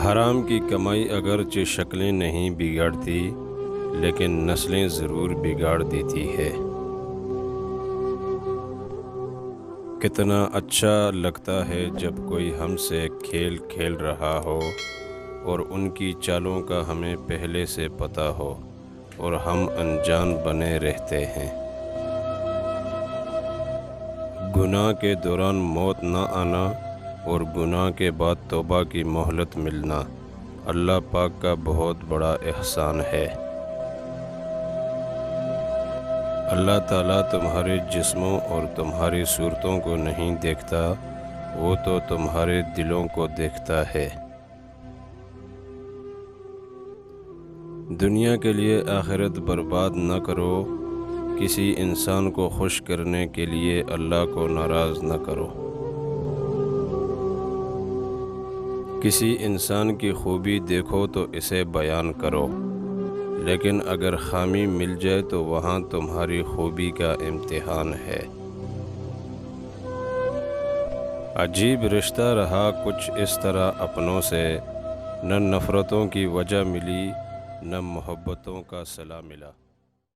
حرام کی کمائی اگرچہ شکلیں نہیں بگاڑتی لیکن نسلیں ضرور بگاڑ دیتی ہے۔ کتنا اچھا لگتا ہے جب کوئی ہم سے کھیل کھیل رہا ہو اور ان کی چالوں کا ہمیں پہلے سے پتہ ہو اور ہم انجان بنے رہتے ہیں۔ گناہ کے دوران موت نہ آنا اور گناہ کے بعد توبہ کی مہلت ملنا اللہ پاک کا بہت بڑا احسان ہے۔ اللہ تعالیٰ تمہارے جسموں اور تمہاری صورتوں کو نہیں دیکھتا، وہ تو تمہارے دلوں کو دیکھتا ہے۔ دنیا کے لیے آخرت برباد نہ کرو، کسی انسان کو خوش کرنے کے لیے اللہ کو ناراض نہ کرو۔ کسی انسان کی خوبی دیکھو تو اسے بیان کرو، لیکن اگر خامی مل جائے تو وہاں تمہاری خوبی کا امتحان ہے۔ عجیب رشتہ رہا کچھ اس طرح اپنوں سے، نہ نفرتوں کی وجہ ملی نہ محبتوں کا صلہ ملا۔